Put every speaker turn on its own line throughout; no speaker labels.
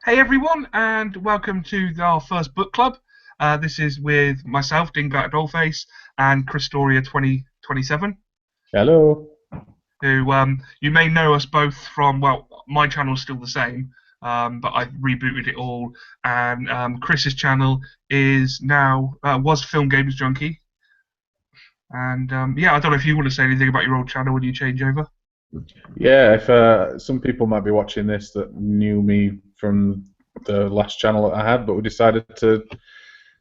Hey everyone, and welcome to our first book club. This is with myself, Dingbat Dollface, and Christoria 2027,
Hello.
who you may know us both from. Well, my channel's still the same, but I rebooted it all, and Chris's channel is now was Film Games Junkie. And yeah, I don't know if you want to say anything about your old channel when you change over.
Yeah, if some people might be watching this that knew me from the last channel that I had, but we decided to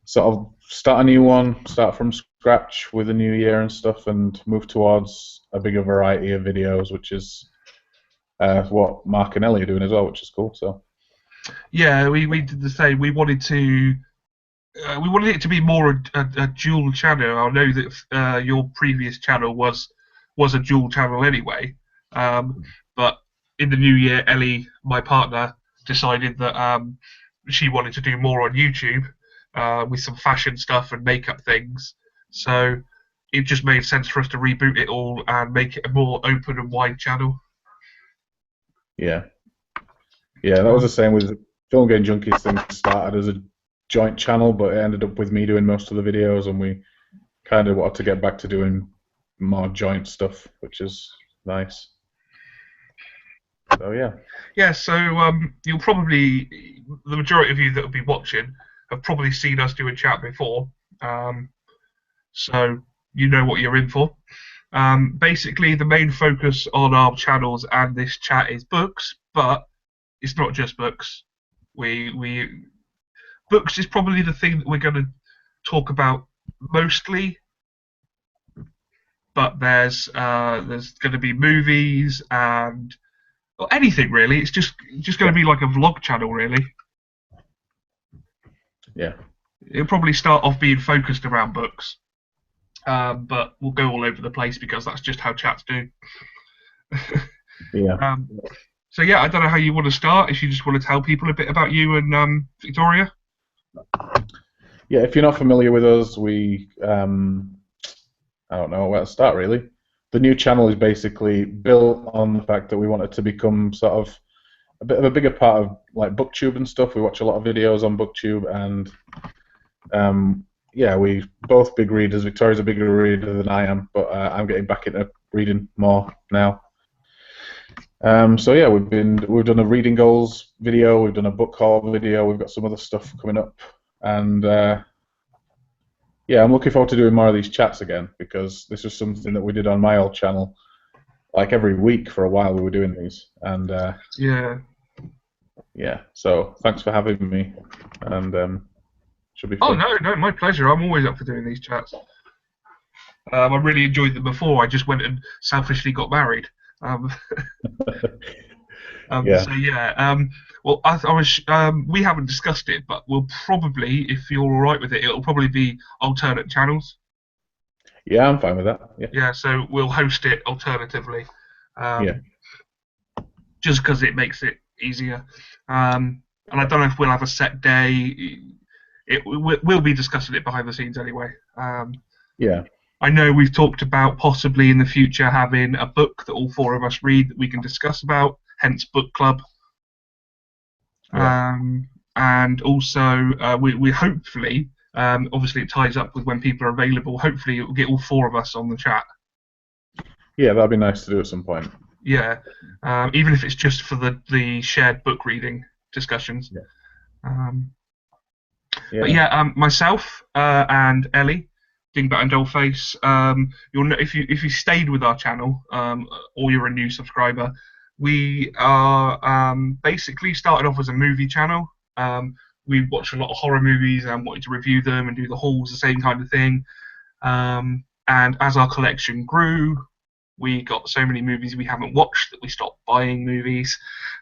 sort of start a new one, start from scratch with a new year and stuff, and move towards a bigger variety of videos, which is what Mark and Ellie are doing as well, which is cool. So
Yeah, we did the same. We wanted it to be more a dual channel. I know that your previous channel was a dual channel anyway, um, but in the new year, Ellie, my partner, decided that she wanted to do more on YouTube with some fashion stuff and makeup things. So it just made sense for us to reboot it all and make it a more open and wide channel.
yeah, yeah, that was the
Um,
same with Film Game Junkies. Thing started as a joint channel, but it ended up with me doing most of the videos, and we kind of wanted to get back to doing more joint stuff, which is nice. So yeah.
yeah, so you'll probably the majority of you that will be watching have probably seen us do a chat before. Um, so you know what you're in for. Basically, the main focus on our channels and this chat is books, but it's not just books. We books is probably the thing that we're going to talk about mostly, but there's going to be movies and or anything really. It's just going
Yeah.
to be like a vlog channel really.
Yeah.
It'll probably start off being focused around books, but we'll go all over the place because that's just how chats do.
Yeah.
um, So yeah, I don't know how you want to start. If you just want to tell people a bit about you and Victoria.
Yeah. If you're not familiar with us, I don't know where to start really. The new channel is basically built on the fact that we want it to become sort of a bit of a bigger part of like BookTube and stuff. We watch a lot of videos on BookTube, and yeah, we both big readers. Victoria's a bigger reader than I am, but I'm getting back into reading more now. So yeah, we've done a reading goals video, we've done a book haul video, we've got some other stuff coming up, and yeah, I'm looking forward to doing more of these chats again because this was something that we did on my old channel. Like every week for a while, we were doing these, and
Yeah.
yeah. So thanks for having me, and should be
Oh
fun.
no, no, my pleasure. I'm always up for doing these chats. I really enjoyed them before. I just went and selfishly got married. Um,
Yeah,
so yeah. Well, I was. We haven't discussed it, but we'll probably, if you're all right with it, it'll probably be alternate channels.
yeah, I'm fine with that. Yeah,
Yeah. So we'll host it alternatively.
yeah,
Um, just because it makes it easier. And I don't know if we'll have a set day. We'll be discussing it behind the scenes anyway.
yeah,
I know we've talked about possibly in the future having a book that all four of us read that we can discuss about, hence book club.
yeah,
And also, we hopefully, obviously it ties up with when people are available. Hopefully, it will get all four of us on the chat.
yeah. That'd be nice to do at some point.
Yeah, even if it's just for the shared book reading discussions.
Yeah,
Um, but
yeah,
yeah, myself and Ellie, Dingbat and Dollface. You'll know if you stayed with our channel, or you're a new subscriber. We are basically started off as a movie channel. We watch a lot of horror movies and wanted to review them and do the hauls, the same kind of thing. And as our collection grew, we got so many movies we haven't watched that we stopped buying movies,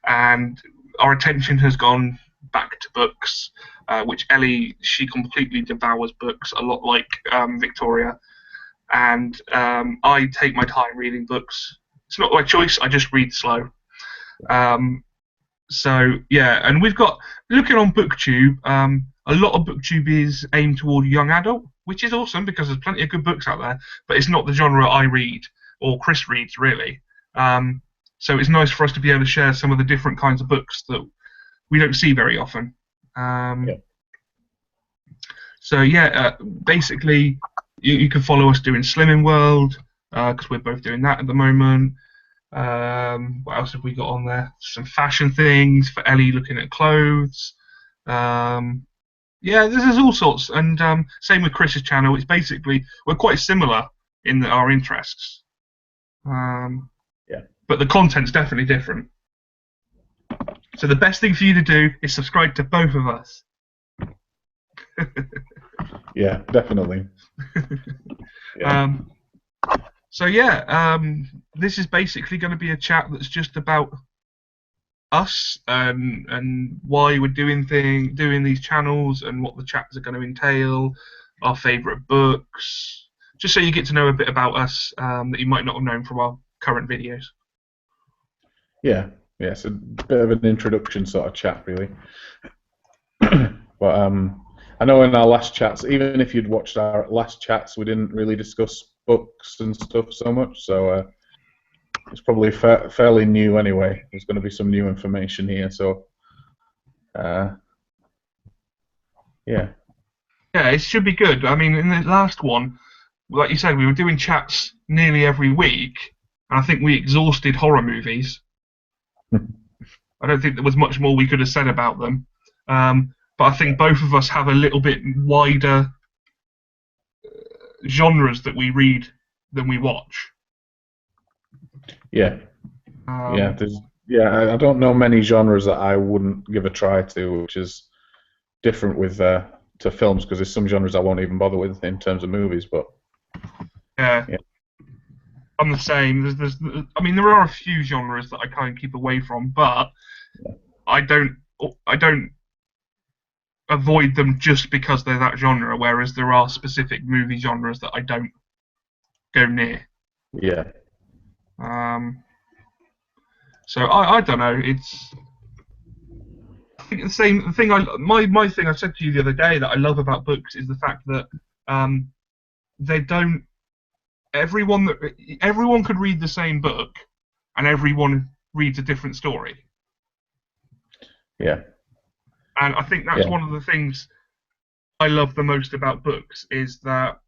and our attention has gone back to books. Which Ellie, she completely devours books, a lot like Victoria, and I take my time reading books. It's not my choice. I just read slow. Um, so yeah, and we've got looking on BookTube. A lot of BookTube is aimed toward young adult, which is awesome because there's plenty of good books out there. But it's not the genre I read or Chris reads really. So it's nice for us to be able to share some of the different kinds of books that we don't see very often.
Yeah.
So yeah, basically, you can follow us doing Slimming World because we're both doing that at the moment. What else have we got on there? Some fashion things for Ellie looking at clothes. Um, yeah, there's all sorts, and same with Chris's channel. It's basically we're quite similar in our interests,
Yeah.
but the content's definitely different. So the best thing for you to do is subscribe to both of us.
Yeah, definitely. Yeah.
Um, so yeah, this is basically going to be a chat that's just about us and why we're doing these channels and what the chats are going to entail, our favourite books, just so you get to know a bit about us that you might not have known from our current videos.
Yeah. Yeah. It's a bit of an introduction sort of chat, really. But I know in our last chats, even if you'd watched our last chats, we didn't really discuss books and stuff so much. So it's probably fairly new anyway. There's going to be some new information here. So uh, yeah.
Yeah, it should be good. I mean, in the last one, like you said, we were doing chats nearly every week, and I think we exhausted horror movies. I don't think there was much more we could have said about them. But I think both of us have a little bit wider genres that we read than we watch.
Yeah. Yeah.
Um,
I don't know many genres that I wouldn't give a try to, which is different with to films because there's some genres I won't even bother with in terms of movies. But
yeah,
yeah.
I'm the same. I mean, there are a few genres that I kind of keep away from, but I don't, I don't avoid them just because they're that genre. Whereas there are specific movie genres that I don't go near.
Yeah.
Um, so I don't know. I think the same thing. My thing I said to you the other day that I love about books is the fact that um, they don't. Everyone could read the same book, and everyone reads a different story.
Yeah.
And I think that's
Yeah.
one of the things I love the most about books is that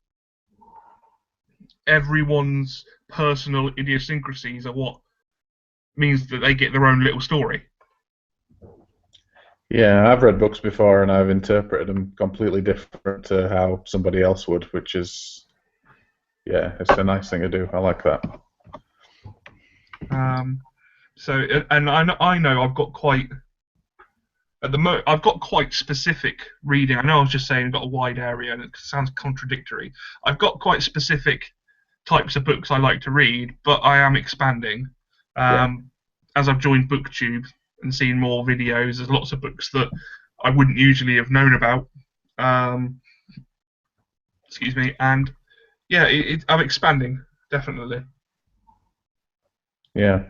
everyone's personal idiosyncrasies are what means that they get their own little story.
Yeah, I've read books before and I've interpreted them completely different to how somebody else would, which is, yeah, it's a nice thing to do. I like that.
Um, and I know I've got quite I've got quite specific reading. I know I was just saying I've got a wide area, and it sounds contradictory. I've got quite specific types of books I like to read, but I am expanding.
Yeah.
As I've joined BookTube and seen more videos, there's lots of books that I wouldn't usually have known about. Um, excuse me, and yeah, I'm expanding definitely.
Yeah.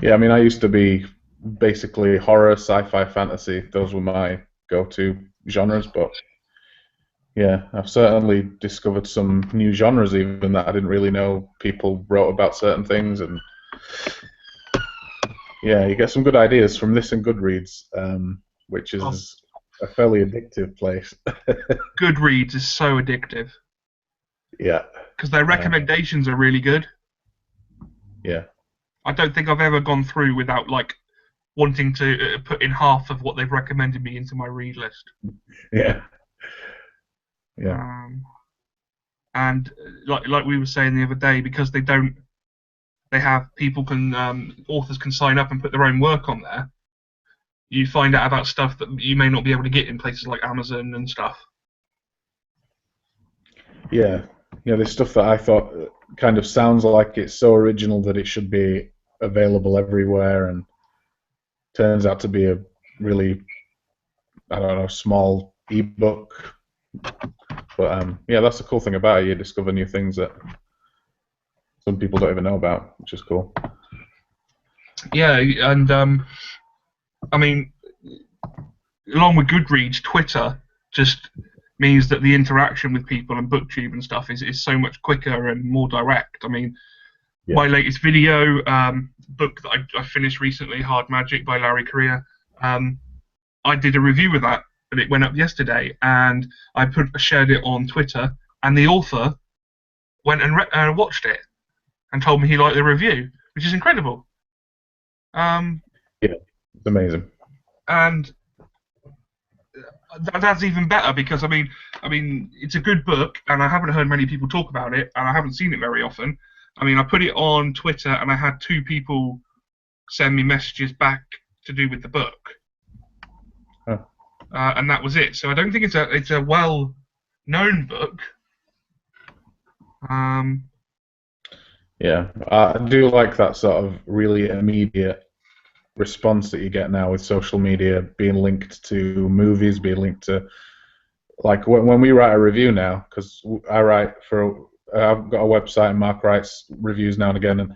Yeah, I mean, I used to be basically horror, sci-fi, fantasy. Those were my go-to genres, but yeah, I've certainly discovered some new genres even that I didn't really know people wrote about certain things, and yeah, you get some good ideas from this and Goodreads, which
Oh,
is a fairly addictive place.
Goodreads is so addictive
Yeah,
because their recommendations are really good.
yeah,
I don't think I've ever gone through without like wanting to put in half of what they've recommended me into my read list.
yeah, yeah,
Um, and like we were saying the other day, because they have people can authors can sign up and put their own work on there. You find out about stuff that you may not be able to get in places like Amazon and stuff.
yeah. You know, there's stuff that I thought kind of sounds like it's so original that it should be available everywhere, and turns out to be a really, I don't know, small ebook. But yeah, that's the cool thing about it. You discover new things that some people don't even know about, which is cool.
Yeah, and I mean, along with Goodreads, Twitter just means that the interaction with people and BookTube and stuff is so much quicker and more direct. I mean,
Yeah,
my latest video, book that I finished recently, Hard Magic by Larry Correia. Um, I did a review of that, and it went up yesterday, and shared it on Twitter, and the author went and watched it and told me he liked the review, which is incredible. Um,
Yeah, it's amazing.
and that's even better because I mean, it's a good book, and I haven't heard many people talk about it, and I haven't seen it very often. I mean, I put it on Twitter, and I had two people send me messages back to do with the book,
Huh.
And that was it. So I don't think it's a well known book. Um,
Yeah, I do like that sort of really immediate response that you get now with social media being linked to movies, being linked to like when we write a review now, because I write for I've got a website and Mark writes reviews now and again, and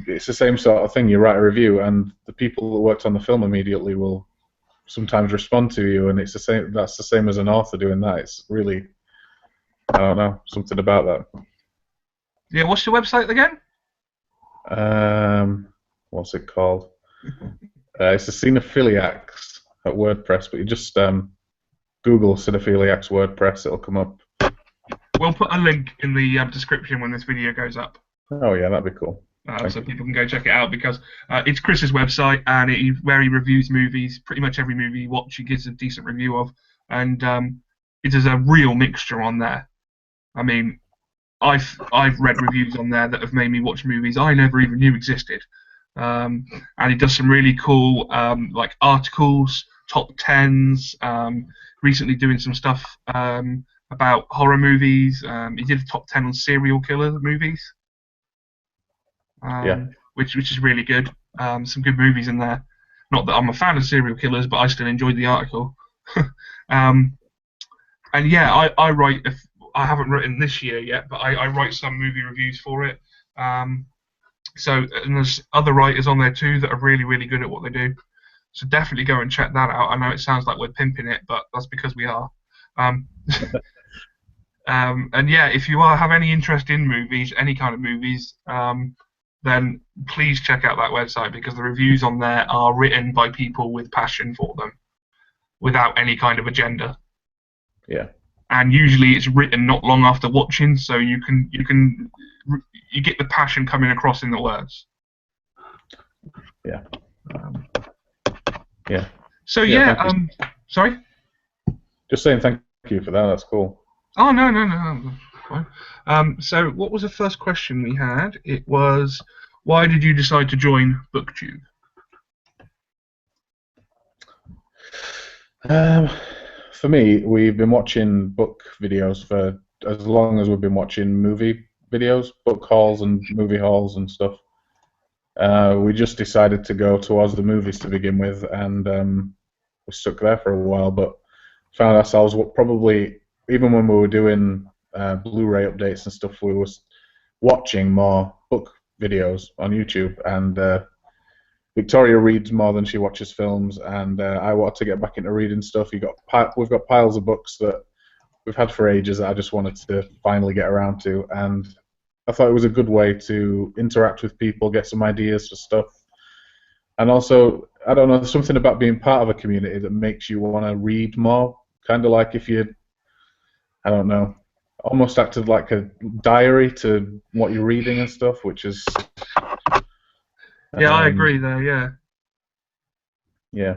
it's the same sort of thing. You write a review, and the people that worked on the film immediately will sometimes respond to you, and it's the same. That's the same as an author doing that. It's really, I don't know, something about
yeah, what's your website again?
that. What's it called? It's the Cinephiliacs at WordPress, but you just Google Cinephiliacs WordPress, it'll come up.
We'll put a link in the description when this video goes up.
Oh yeah, that'd be cool.
So people can go check it out because it's Chris's website and where he reviews movies. Pretty much every movie you watch, he gives a decent review of, and it is a real mixture on there. I mean, I've read reviews on there that have made me watch movies I never even knew existed, and he does some really cool like articles, top tens. Recently doing some stuff about horror movies. He did a top 10 on serial killer movies.
Yeah,
Which is really good. Some good movies in there. Not that I'm a fan of serial killers, but I still enjoyed the article. um, and yeah, I write. I haven't written this year yet, but I write some movie reviews for it. So and there's other writers on there too that are really really good at what they do. So definitely go and check that out. I know it sounds like we're pimping it, but that's because we are. Um, and yeah, if you have any interest in movies, any kind of movies, then please check out that website because the reviews on there are written by people with passion for them, without any kind of agenda.
yeah,
And usually it's written not long after watching, so you get the passion coming across in the words.
yeah,
Um,
yeah.
so
Yeah,
yeah,
thank you.
sorry.
Just saying thank you for that. That's cool.
Oh no. Fine. So what was the first question we had? It was, why did you decide to join BookTube?
Um, for me, we've been watching book videos for as long as we've been watching movie videos, book hauls and movie hauls and stuff. We just decided to go towards the movies to begin with, and we stuck there for a while, but found ourselves probably, even when we were doing Blu-ray updates and stuff, we was watching more book videos on YouTube, and Victoria reads more than she watches films, and I want to get back into reading stuff. We've got piles of books that we've had for ages that I just wanted to finally get around to, and I thought it was a good way to interact with people, get some ideas for stuff, and also, I don't know, there's something about being part of a community that makes you want to read more, kind of like if you, I don't know, almost acted like a diary to what you're reading and stuff, which is
Yeah, I agree there. Yeah.
yeah.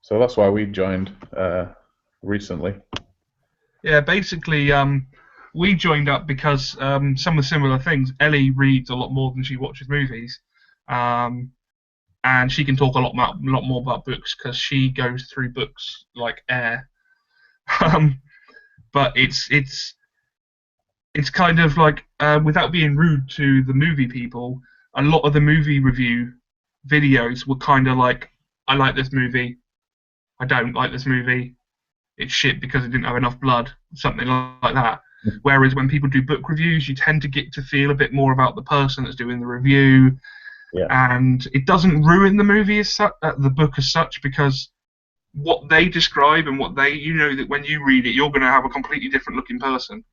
So that's why we joined recently.
Yeah, basically, we joined up because some of the similar things. Ellie reads a lot more than she watches movies, um, and she can talk a lot more about books because she goes through books like air. Um, but it's kind of like without being rude to the movie people, a lot of the movie review videos were kind of like, I like this movie, I don't like this movie, it's shit because it didn't have enough blood, something like that. Whereas when people do book reviews, you tend to get to feel a bit more about the person that's doing the review,
Yeah.
and it doesn't ruin the movie the book as such, because what they describe and what that when you read it, you're going to have a completely different looking person.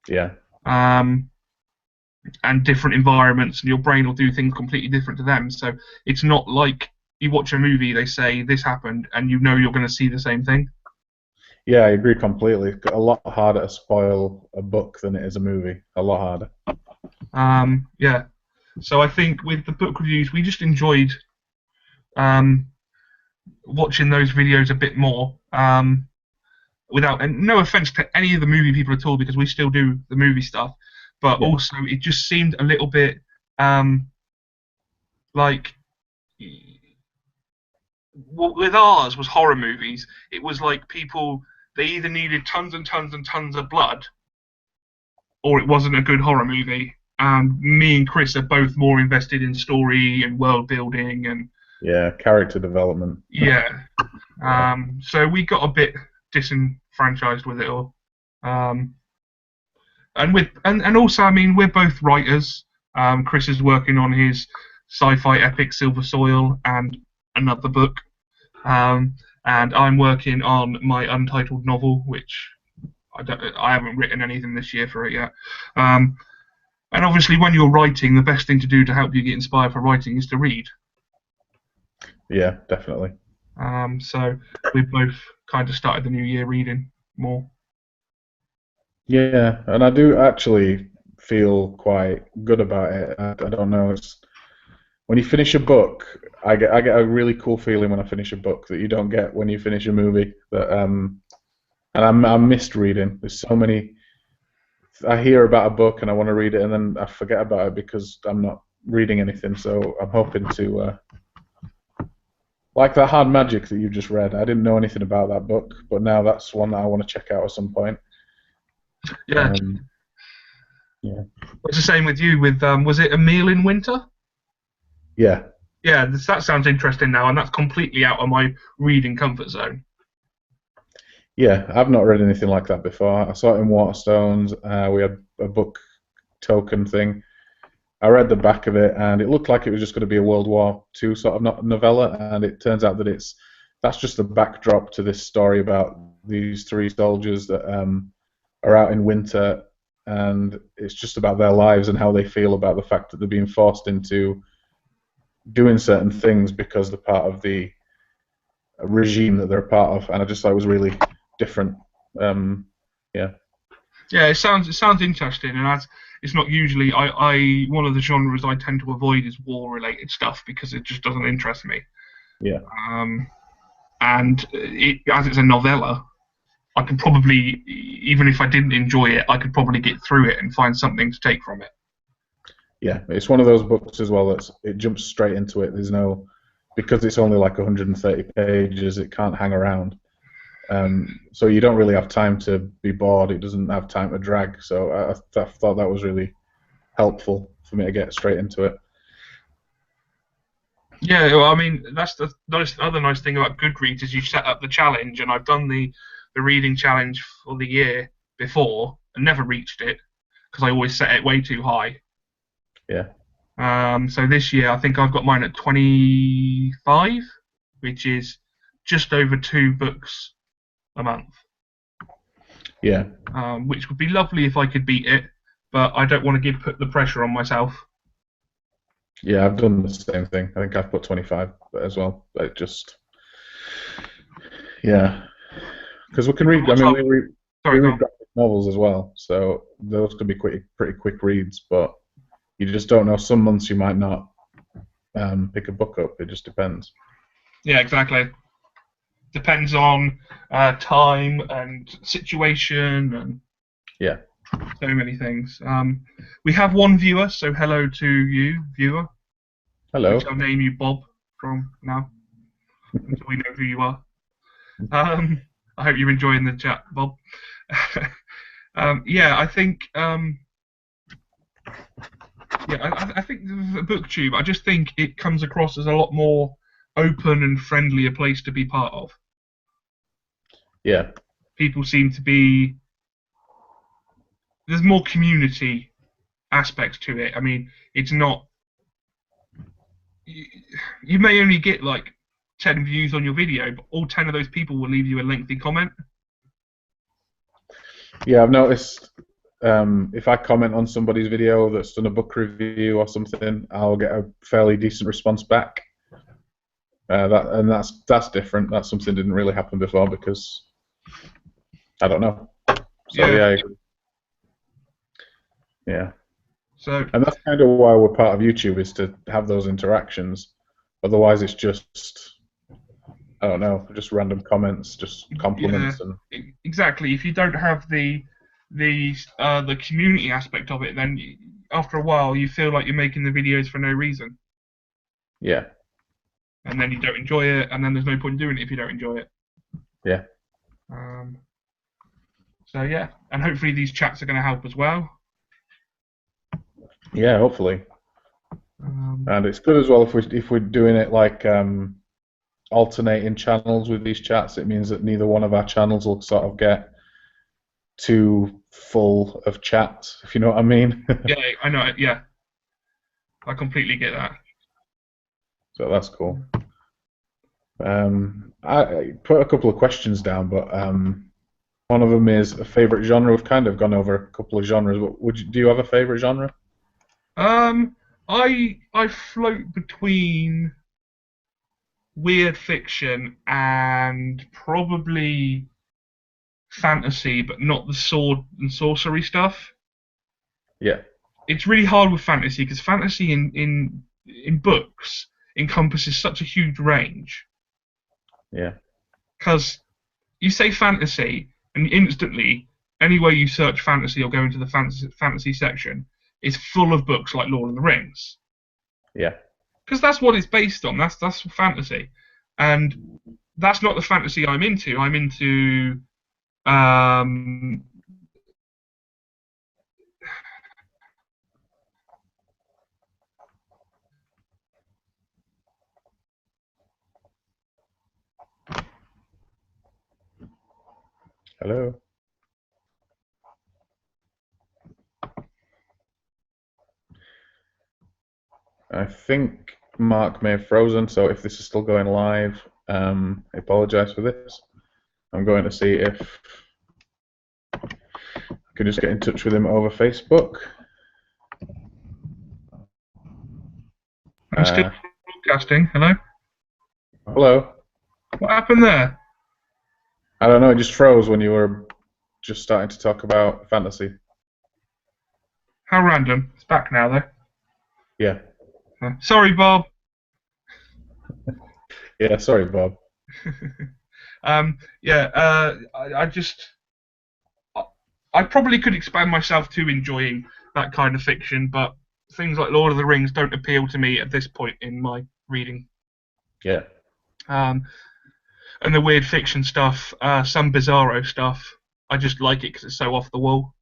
Yeah.
And different environments, and your brain will do things completely different to them. So it's not like you watch a movie, they say this happened, and you know you're going to see the same thing.
Yeah, I agree completely. It's a lot harder to spoil a book than it is a movie. A lot harder.
Yeah. So I think with the book reviews, we just enjoyed um, watching those videos a bit more. Without, and no offense to any of the movie people at all, because we still do the movie stuff, but
Yeah,
also it just seemed a little bit um, like with ours was horror movies. It was like people, they either needed tons and tons and tons of blood, or it wasn't a good horror movie. And me and Chris are both more invested in story and world building, and
yeah, character development.
yeah.
Yeah,
So we got a bit disenfranchised with it all. Um, and also, I mean, we're both writers. Chris is working on his sci-fi epic Silver Soil and another book, um, and I'm working on my untitled novel, which I haven't written anything this year for it yet. Um, and obviously, when you're writing, the best thing to do to help you get inspired for writing is to read.
yeah, definitely.
So we've both kind of started the new year reading more.
Yeah, and I do actually feel quite good about it. I don't know. It's when you finish a book, I get a really cool feeling when I finish a book that you don't get when you finish a movie. And I missed reading. There's so many. I hear about a book and I want to read it, and then I forget about it because I'm not reading anything. So I'm hoping to like that Hard Magic that you just read. I didn't know anything about that book, but now that's one that I want to check out at some point.
Yeah,
Um, yeah,
it's the same with you. With was it A Meal in Winter?
yeah,
Yeah, that sounds interesting now, and that's completely out of my reading comfort zone.
yeah. I've not read anything like that before. I saw it in Waterstones. We had a book token thing. I read the back of it, and it looked like it was just going to be a World War II sort of novella, and it turns out that that's just the backdrop to this story about these three soldiers that are out in winter, and it's just about their lives and how they feel about the fact that they're being forced into doing certain things because they're part of the regime that they're a part of, and I just thought it was really different. Yeah,
Yeah, it sounds interesting, and as it's not usually I one of the genres I tend to avoid is war related stuff because it just doesn't interest me.
yeah,
Um, and as it's a novella, I could probably, even if I didn't enjoy it, I could probably get through it and find something to take from it.
yeah. It's one of those books as well that it jumps straight into it. There's no because it's only like 130 pages, it can't hang around. So you don't really have time to be bored. It doesn't have time to drag. So I thought that was really helpful for me to get straight into it.
Yeah, well, I mean that's the other nice thing about Goodreads is you set up the challenge, and I've done the reading challenge for the year before and never reached it because I always set it way too high.
Yeah,
So this year I think I've got mine at 25, which is just over 2 books a month,
yeah,
which would be lovely if I could beat it, but I don't want to put the pressure on myself.
yeah. I've done the same thing. I think I've put 25 as well. But just yeah, because we can read. I
What's
mean,
up?
we
Sorry, go
read
on.
graphic novels as well, so those could be pretty quick reads. But you just don't know. Some months you might not pick a book up. It just depends.
Yeah, exactly. Depends on time and situation and
Yeah.
so many things. We have one viewer, so hello to you, viewer. We
Hello.
shall name you Bob from now until we know who you are. Um, I hope you're enjoying the chat, Bob. Yeah, I think. Yeah, I think the BookTube. I just think it comes across as a lot more open and friendly a place to be part of.
Yeah.
People seem to be. There's more community aspects to it. I mean, it's not. You may only get like 10 views on your video, but all 10 of those people will leave you a lengthy comment.
Yeah. I've noticed if I comment on somebody's video that's done a book review or something, I'll get a fairly decent response back. That's different. That's something that didn't really happen before because I don't know. So
Yeah.
yeah, yeah,
So
and that's kind of why we're part of YouTube, is to have those interactions. Otherwise, it's just, I don't know, just random comments, just
yeah,
compliments, and
exactly. If you don't have the community aspect of it, then after a while you feel like you're making the videos for no reason,
yeah,
and then you don't enjoy it, and then there's no point in doing it if you don't enjoy it.
yeah,
Um, so yeah, and hopefully these chats are going to help as well.
yeah. Hopefully,
Um,
and it's good as well if we're doing it like alternating channels with these chats. It means that neither one of our channels will sort of get too full of chats, if you know what I mean.
yeah, I know it. Yeah, I completely get that.
So that's cool. I put a couple of questions down, but one of them is a favorite genre. We've kind of gone over a couple of genres. But do you have a favorite genre?
Um, I float between weird fiction and probably fantasy, but not the sword and sorcery stuff.
Yeah,
It's really hard with fantasy because fantasy in books encompasses such a huge range.
yeah,
Because you say fantasy, and instantly, anywhere you search fantasy or go into the fantasy section, is full of books like Lord of the Rings.
yeah.
Because that's what it's based on. That's fantasy, and that's not the fantasy I'm into. I'm into um,
Hello. I think Mark may have frozen, so if this is still going live, I apologise for this. I'm going to see if I can just get in touch with him over Facebook.
I'm still broadcasting. Hello.
Hello.
What happened there?
I don't know, it just froze when you were just starting to talk about fantasy.
How random. It's back now though.
Yeah.
Sorry, Bob.
Yeah, sorry, Bob.
Yeah. I just I probably could expand myself to enjoying that kind of fiction, but things like Lord of the Rings don't appeal to me at this point in my reading.
Yeah.
Um, and the weird fiction stuff, some bizarro stuff, I just like it because it's so off the wall.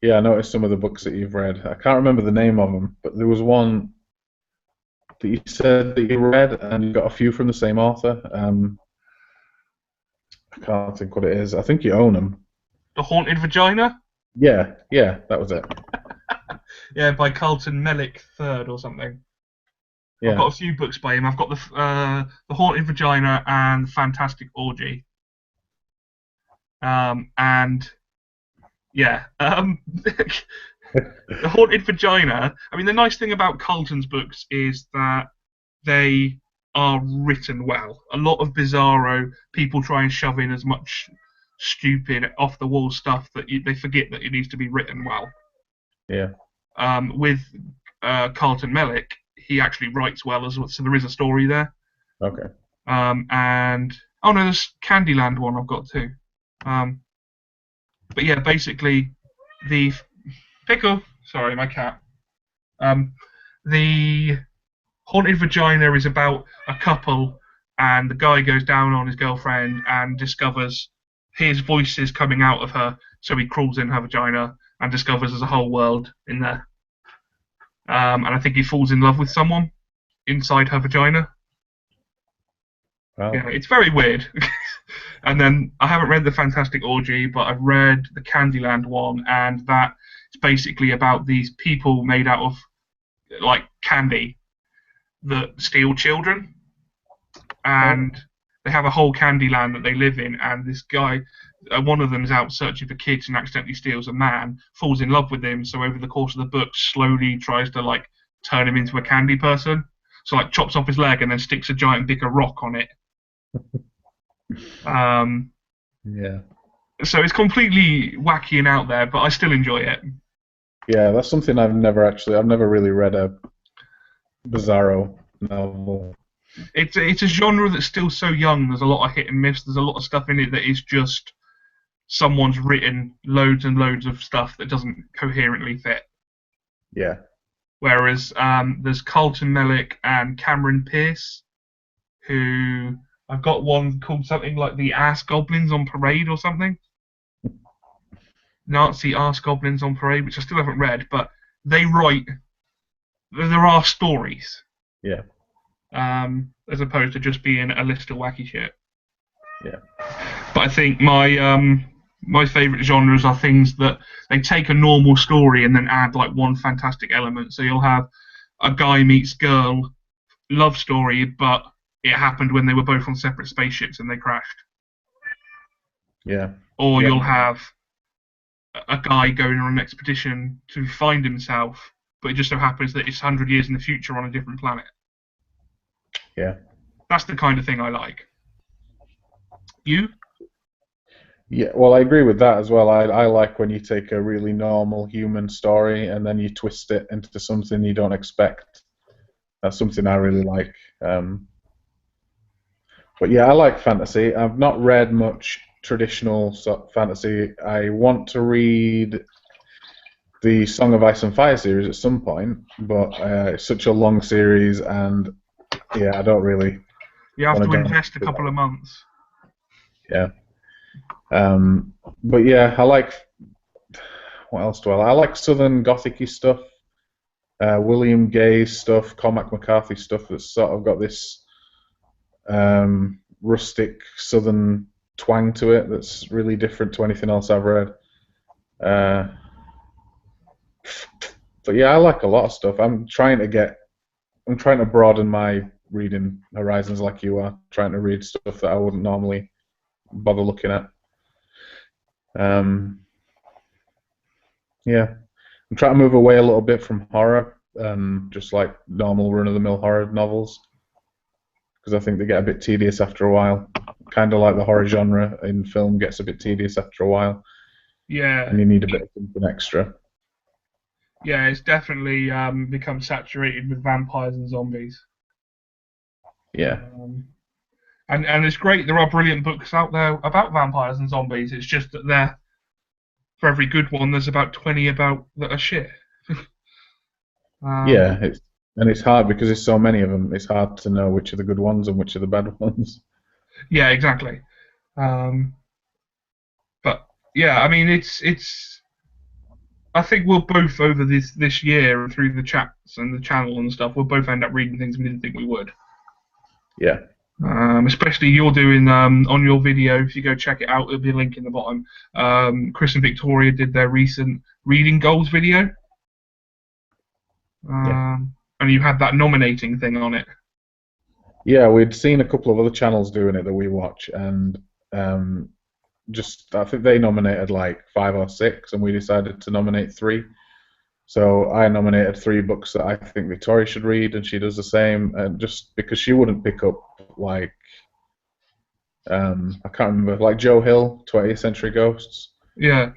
Yeah, I noticed some of the books that you've read. I can't remember the name of them, but there was one that you said that you read and you got a few from the same author. I can't think what it is. I think you own them.
The Haunted Vagina,
Yeah, yeah, that was it.
yeah, by Carlton Mellick Third or something. I've
Yeah.
got a few books by him. I've got the Haunted Vagina and Fantastic Orgy. And yeah, the Haunted Vagina. I mean, the nice thing about Carlton's books is that they are written well. A lot of bizarro people try and shove in as much stupid, off the wall stuff that they forget that it needs to be written well.
Yeah.
With Carlton Mellick, he actually writes well as well, so there is a story there.
Okay.
And oh no, there's Candyland one I've got too. Um, but yeah, basically the pickle. Sorry, my cat. Um, the Haunted Vagina is about a couple, and the guy goes down on his girlfriend and discovers his voices coming out of her. So he crawls in her vagina and discovers there's a whole world in there. And I think he falls in love with someone inside her vagina.
Well,
Yeah, it's very weird. And then I haven't read the Fantastic Orgy, but I've read the Candyland one, and that is basically about these people made out of like candy that steal children, and they have a whole Candyland that they live in. And this guy, one of them is out searching for kids and accidentally steals a man, falls in love with him. So over the course of the book, slowly tries to like turn him into a candy person. So like chops off his leg and then sticks a giant bigger rock on it. Um,
Yeah.
so it's completely wacky and out there, but I still enjoy it.
Yeah, that's something I've never really read a Bizarro novel.
It's a genre that's still so young. There's a lot of hit and miss. There's a lot of stuff in it that is just someone's written loads and loads of stuff that doesn't coherently fit.
Yeah.
Whereas there's Carlton Mellick and Cameron Pierce, who I've got one called something like the Ass Goblins on Parade or something. Nazi Ass Goblins on Parade, which I still haven't read, but they write. There are stories,
Yeah.
as opposed to just being a list of wacky shit.
Yeah.
But I think my favourite genres are things that they take a normal story and then add like one fantastic element. So you'll have a guy meets girl love story, but it happened when they were both on separate spaceships and they crashed.
Yeah.
Or
Yeah.
you'll have a guy going on an expedition to find himself, but it just so happens that it's 100 years in the future on a different planet.
Yeah.
That's the kind of thing I like. You?
Yeah, well, I agree with that as well. I like when you take a really normal human story and then you twist it into something you don't expect. That's something I really like. But yeah, I like fantasy. I've not read much traditional fantasy. I want to read the Song of Ice and Fire series at some point, but it's such a long series, and yeah, I don't really
You have
want
to
to go into
invest a couple
that.
of months.
Yeah. But yeah, I like. What else do I like? I like Southern Gothic-y stuff. William Gay stuff, Cormac McCarthy stuff that's sort of got this rustic Southern twang to it that's really different to anything else I've read. Uh, but yeah, I like a lot of stuff. I'm trying to broaden my reading horizons like you are, trying to read stuff that I wouldn't normally bother looking at. Um, yeah, I'm trying to move away a little bit from horror, just like normal run-of-the-mill horror novels, because I think they get a bit tedious after a while. Kind of like the horror genre in film gets a bit tedious after a while,
Yeah,
and you need a bit of something extra.
yeah, it's definitely become saturated with vampires and zombies.
Yeah,
Um, and it's great. There are brilliant books out there about vampires and zombies. It's just that there, for every good one, there's about 20 about that are shit. Um,
yeah, it's hard because there's so many of them. It's hard to know which are the good ones and which are the bad ones.
yeah, exactly. Um, but yeah, I mean, it's. I think we'll both over this year and through the chats and the channel and stuff, we'll both end up reading things we didn't think we would.
Yeah,
Especially you're doing on your video. If you go check it out, there'll be a link in the bottom. Chris and Victoria did their recent reading goals video,
yeah,
and you had that nominating thing on it.
yeah. We'd seen a couple of other channels doing it that we watch, and just I think they nominated like 5 or 6, and we decided to nominate 3. So I nominated 3 books that I think Victoria should read, and she does the same. And just because she wouldn't pick up like I can't remember, like Joe Hill, 20th Century Ghosts.
Yeah,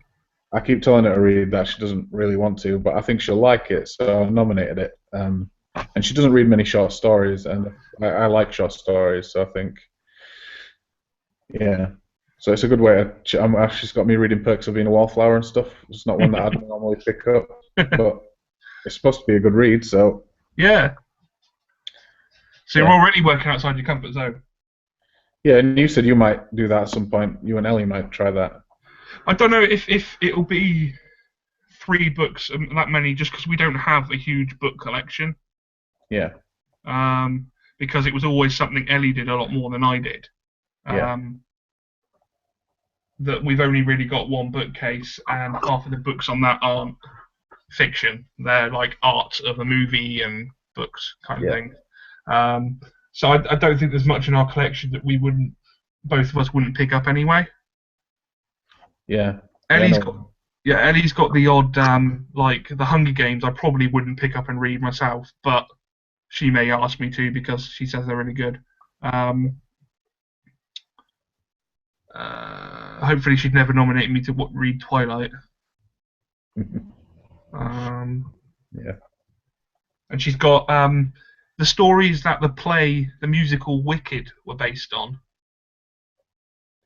I keep telling her to read that. She doesn't really want to, but I think she'll like it, so I nominated it. And she doesn't read many short stories, and I like short stories, so I think, yeah. So it's a good way to. She's got me reading Perks of Being a Wallflower and stuff. It's not one that I'd normally pick up, but it's supposed to be a good read, so
yeah. So you're
yeah.
already working outside your comfort zone.
Yeah, and you said you might do that at some point. You and Ellie might try that.
I don't know if it'll be 3 books, that many, just because we don't have a huge book collection.
Yeah,
Because it was always something Ellie did a lot more than I did.
yeah,
Um, that we've only really got one bookcase, and half of the books on that aren't fiction. They're like art of a movie and books kind of
yeah,
thing. So I don't think there's much in our collection that both of us wouldn't pick up anyway.
yeah, yeah.
Ellie's got,
No,
yeah, Ellie's got the odd like the Hunger Games. I probably wouldn't pick up and read myself, but she may ask me to because she says they're really good. Um, Hopefully, she'd never nominate me to read Twilight. Um,
Yeah,
and she's got the stories that the musical Wicked were based on.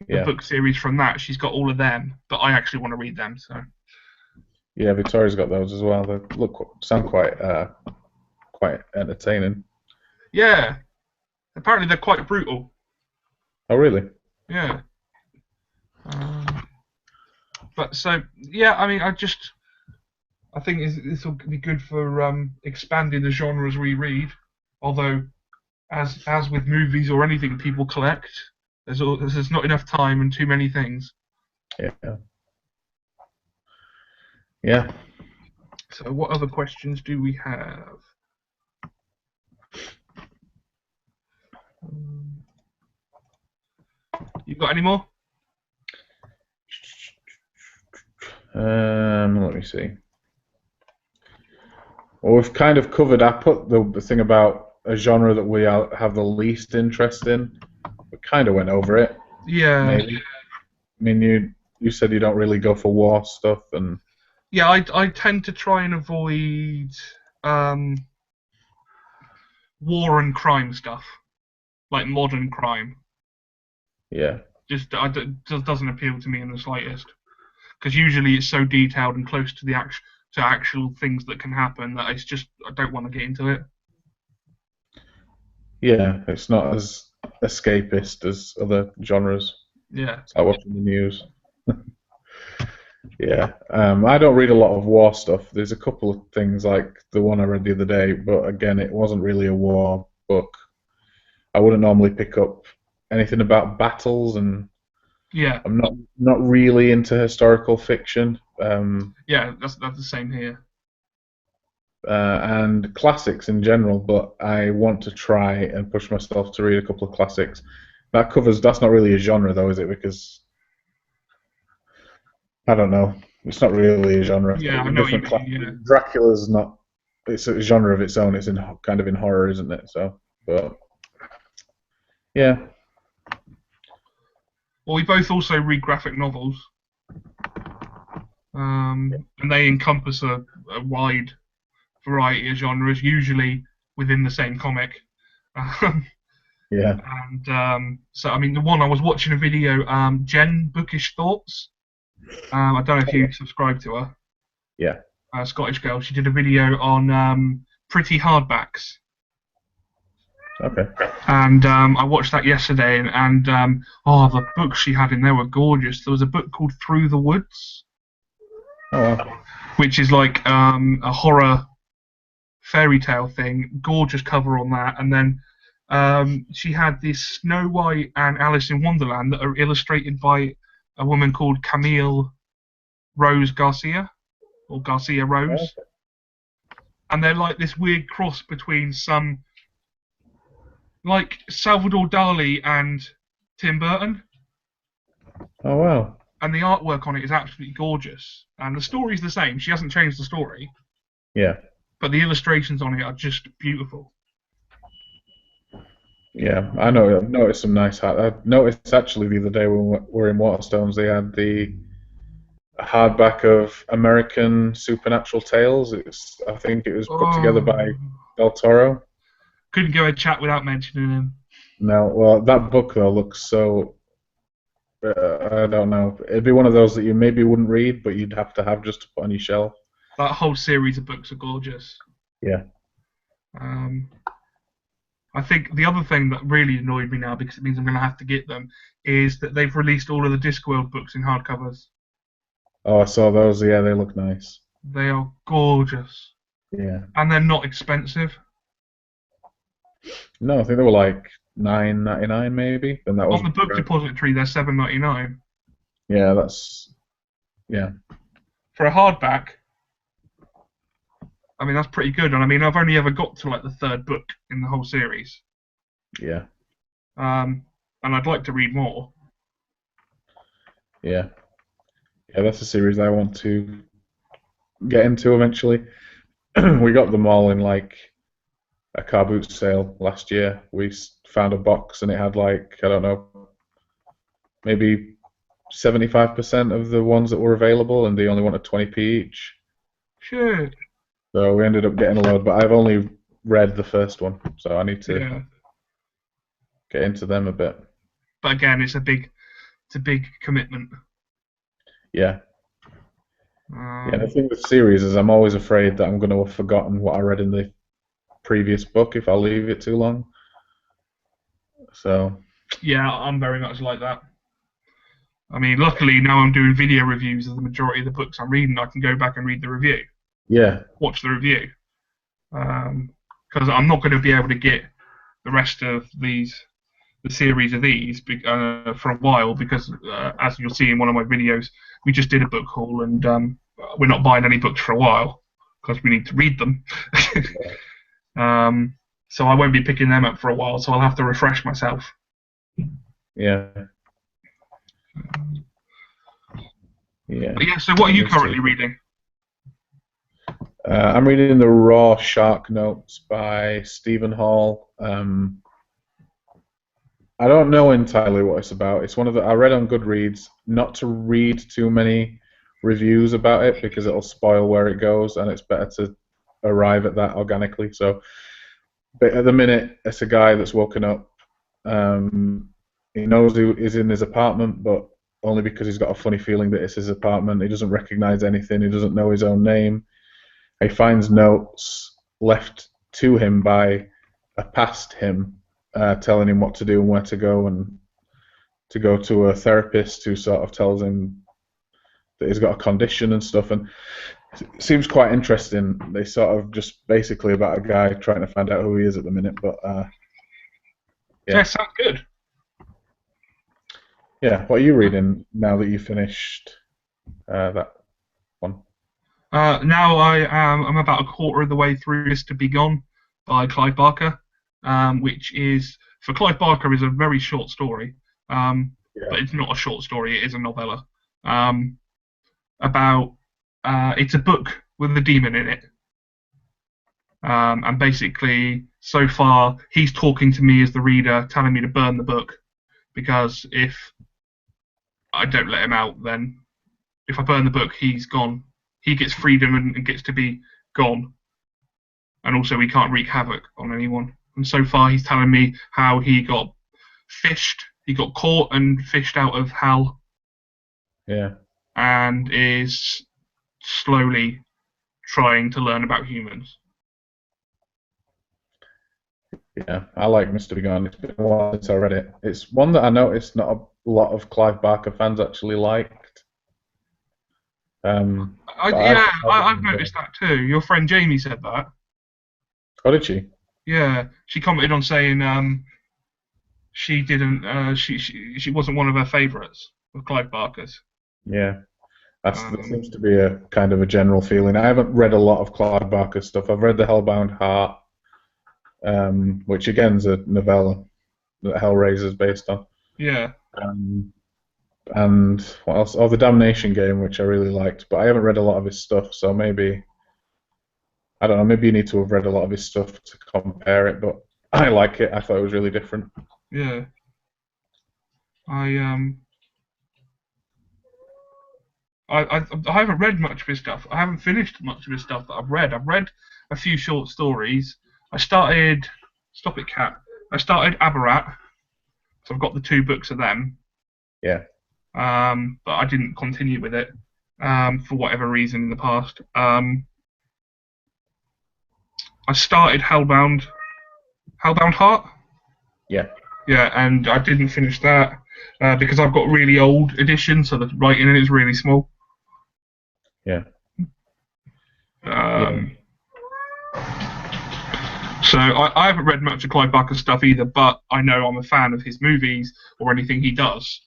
The
yeah,
book series from that, she's got all of them, but I actually want to read them. So
yeah. Victoria's got those as well. They sound quite entertaining.
yeah, apparently they're quite brutal.
Oh, really?
Yeah. Um, but so yeah, I mean, I think this will be good for expanding the genres we read. Although, as with movies or anything people collect, there's not enough time and too many things.
Yeah, yeah.
So, what other questions do we have? Um, you got any more?
Let me see. Well, we've kind of covered. I put the thing about a genre that we have the least interest in. We kind of went over it,
Yeah,
maybe. I mean, you said you don't really go for war stuff, and
yeah. I tend to try and avoid um, war and crime stuff, like modern crime.
yeah,
Just doesn't appeal to me in the slightest. Because usually it's so detailed and close to the actual things that can happen that it's just I don't want to get into it.
yeah. It's not as escapist as other genres.
Yeah.
It's like watching the news. Yeah, I don't read a lot of war stuff. There's a couple of things like the one I read the other day, but again, it wasn't really a war book. I wouldn't normally pick up anything about battles, and
Yeah.
I'm not really into historical fiction,
Yeah. That's the same here.
and classics in general. But I want to try and push myself to read a couple of classics. That's not really a genre though, is it? Because I don't know. It's not really a genre.
Yeah, I know what you
Different
mean.
class.
Yeah.
Dracula's not. It's a genre of its own. It's kind of in horror, isn't it? So, but yeah,
Well, we both also read graphic novels, and they encompass a wide variety of genres, usually within the same comic. Um,
yeah,
and so, I mean, the one I was watching a video, Jen Bookish Thoughts. I don't know if you subscribe to her.
yeah.
Scottish girl. She did a video on pretty hardbacks,
Okay.
and I watched that yesterday. And oh, the books she had in there were gorgeous. There was a book called Through the Woods,
Oh wow.
which is like a horror fairy tale thing. Gorgeous cover on that, and then she had this Snow White and Alice in Wonderland that are illustrated by a woman called Camille Rose Garcia or Garcia Rose, and they're like this weird cross between some like Salvador Dali and Tim Burton,
Oh wow.
and the artwork on it is absolutely gorgeous. And the story's the same; she hasn't changed the story,
Yeah,
but the illustrations on it are just beautiful.
yeah. I know. I've noticed some nice art. I noticed actually the other day when we were in Waterstones, they had the hardback of American Supernatural Tales. I think it was put together by
Oh,
Del Toro.
couldn't go a chat without mentioning him.
No, well, that book though looks so. I don't know. It'd be one of those that you maybe wouldn't read, but you'd have to have just to put on your shelf.
That whole series of books are gorgeous.
Yeah.
Um, I think the other thing that really annoyed me now, because it means I'm going to have to get them, is that they've released all of the Discworld books in hardcovers.
Oh, I saw those. Yeah, they look nice.
They are gorgeous,
Yeah.
and they're not expensive.
No, I think they were like 9.99 maybe, and that was
On the book depository, they're $7.99
yeah, yeah,
for a hardback. I mean, that's pretty good. And I mean, I've only ever got to like the third book in the whole series,
yeah,
um, and I'd like to read more.
yeah, yeah. That's a series I want to get into eventually. We got them all in like a car boot sale last year. We found a box and it had like, I don't know, maybe 75% of the ones that were available, and they only wanted 20p each.
Shit.
So we ended up getting a load, but I've only read the first one, so I need to
Yeah.
get into them a bit.
But again, it's a big commitment.
Yeah. Yeah, the
Um,
thing with series is I'm always afraid that I'm going to have forgotten what I read in the previous book if I leave it too long. So,
yeah, I'm very much like that. I mean, luckily now I'm doing video reviews of the majority of the books I'm reading. I can go back and read the review,
yeah,
watch the review, because I'm not going to be able to get the rest of the series of these for a while because, as you'll see in one of my videos, we just did a book haul and we're not buying any books for a while because we need to read them. um, so I won't be picking them up for a while, so I'll have to refresh myself.
yeah, yeah.
But yeah, so what are you
Me too.
currently reading?
I'm reading The Raw Shark Notes by Stephen Hall. I don't know entirely what it's about. It's one of the I read on Goodreads not to read too many reviews about it because it'll spoil where it goes, and it's better to arrive at that organically. So, but at the minute, it's a guy that's woken up. Um, he knows he is in his apartment, but only because he's got a funny feeling that it's his apartment. He doesn't recognize anything. He doesn't know his own name. He finds notes left to him by a past him, telling him what to do and where to go, and to go to a therapist who sort of tells him that he's got a condition and stuff. And it seems quite interesting. They sort of just basically about a guy trying to find out who he is at the minute. But
Yeah,
yeah,
sounds good.
yeah. What are you reading now that you finished that one?
Now I'm about a quarter of the way through This to Be Gone by Clive Barker, which is for Clive Barker is a very short story,
Yeah,
but it's not a short story. It is a novella um, about it's a book with a demon in it, and basically so far he's talking to me as the reader, telling me to burn the book because if I don't let him out, then if I burn the book, he's gone. He gets freedom and gets to be gone, and also he can't wreak havoc on anyone. And so far, he's telling me how he got caught and fished out of hell,
yeah,
and is slowly trying to learn about humans.
yeah. I like Mr. Begone. It's been a while since I read it. It's one that I noticed not a lot of Clive Barker fans actually liked. But
I've noticed that too. Your friend Jamie said that.
oh, did she?
Yeah, she commented on saying she didn't. She wasn't one of her favourites of Clive Barker's.
Yeah. That
Um,
seems to be a kind of a general feeling. I haven't read a lot of Clive Barker stuff. I've read The Hellbound Heart, which again is a novella that Hellraiser is based on.
yeah,
Um, and what else? Oh, The Damnation Game, which I really liked, but I haven't read a lot of his stuff, so maybe I don't know. Maybe you need to have read a lot of his stuff to compare it, but I like it. I thought it was really different.
yeah. I um I haven't read much of his stuff. I haven't finished much of his stuff that I've read. I've read a few short stories. I started Stop it, cat. I started Abarat, so I've got the two books of them.
Yeah,
But I didn't continue with it for whatever reason in the past. I started Hellbound Heart.
yeah,
Yeah, and I didn't finish that because I've got really old edition, so the writing in it is really small.
yeah, yeah,
Um, So I haven't read much of Clive Barker's stuff either, but I know I'm a fan of his movies or anything he does.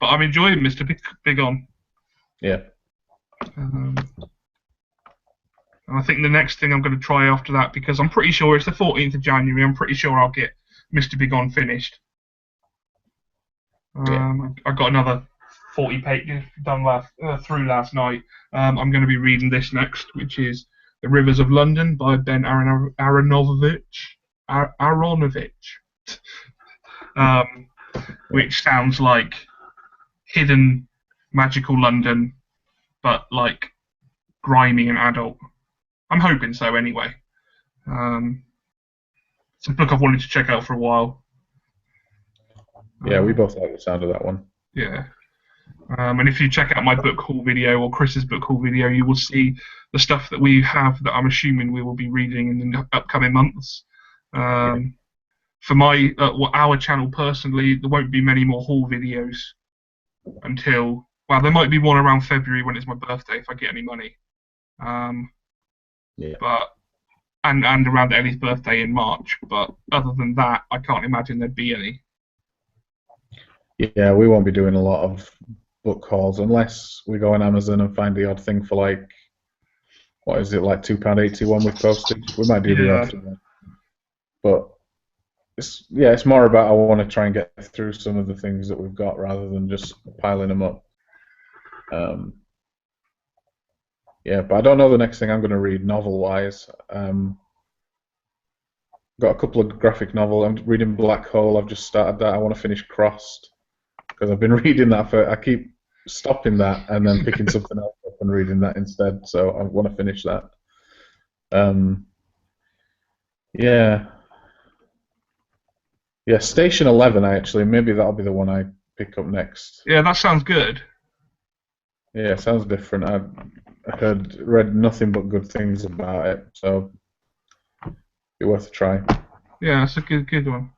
But I'm enjoying Mr. Big On.
yeah,
Um, and I think the next thing I'm going to try after that, because I'm pretty sure it's the 14th of January, I'm pretty sure I'll get Mr. Big On finished.
yeah.
I got another 40 pages done through last night. I'm going to be reading this next, which is The Rivers of London by Ben Aronovich, um,
Yeah.
which sounds like hidden magical London, but like grimy and adult. I'm hoping so anyway. Um, it's a book I've wanted to check out for a while.
Yeah, we
Um,
both like the sound of that one.
yeah. And if you check out my book haul video or Chris's book haul video, you will see the stuff that we have that I'm assuming we will be reading in the upcoming months.
Yeah.
Um, for our channel personally, there won't be many more haul videos until, well, there might be one around February when it's my birthday if I get any money. Um,
Yeah.
but and around Ellie's birthday in March. But other than that, I can't imagine there'd be any.
Yeah, we won't be doing a lot of book hauls unless we go on Amazon and find the odd thing for like, what is it, like £2.81 with postage? We might do the odd
Yeah,
thing. But it's more about I want to try and get through some of the things that we've got rather than just piling them up. Um, yeah, but I don't know the next thing I'm going to read novel-wise. Got a couple of graphic novels. I'm reading Black Hole. I've just started that. I want to finish Crossed because I've been reading that for. I keep stopping that and then picking something else up and reading that instead. So I want to finish that. Um, yeah, yeah. Station 11. Actually, maybe that'll be the one I pick up next.
yeah, that sounds good.
Yeah, it sounds different. Read nothing but good things about it, so be worth a try.
Yeah, that's a good one.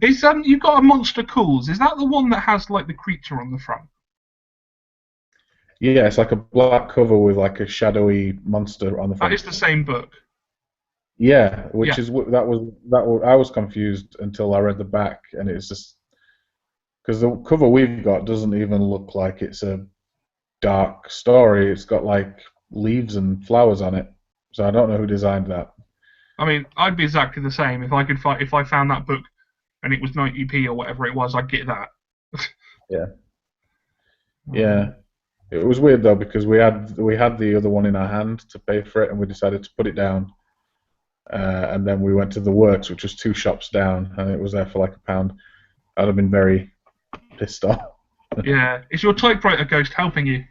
Is you've got a Monster Calls? Is that the one that has like the creature on the front?
Yeah, it's like a black cover with like a shadowy monster on the
That
front.
is the same book.
Yeah, which
Yeah,
is that was I was confused until I read the back, and it's just because the cover we've got doesn't even look like it's a dark story. It's got like leaves and flowers on it, so I don't know who designed that.
I mean, I'd be exactly the same if I could find if I found that book and it was 90p or whatever it was, I'd get that.
Yeah, yeah.
Um,
It was weird though because we had the other one in our hand to pay for it, and we decided to put it down. And then we went to the Works, which was two shops down, and it was there for like £1. I'd have been very pissed off.
yeah, is your typewriter ghost helping you?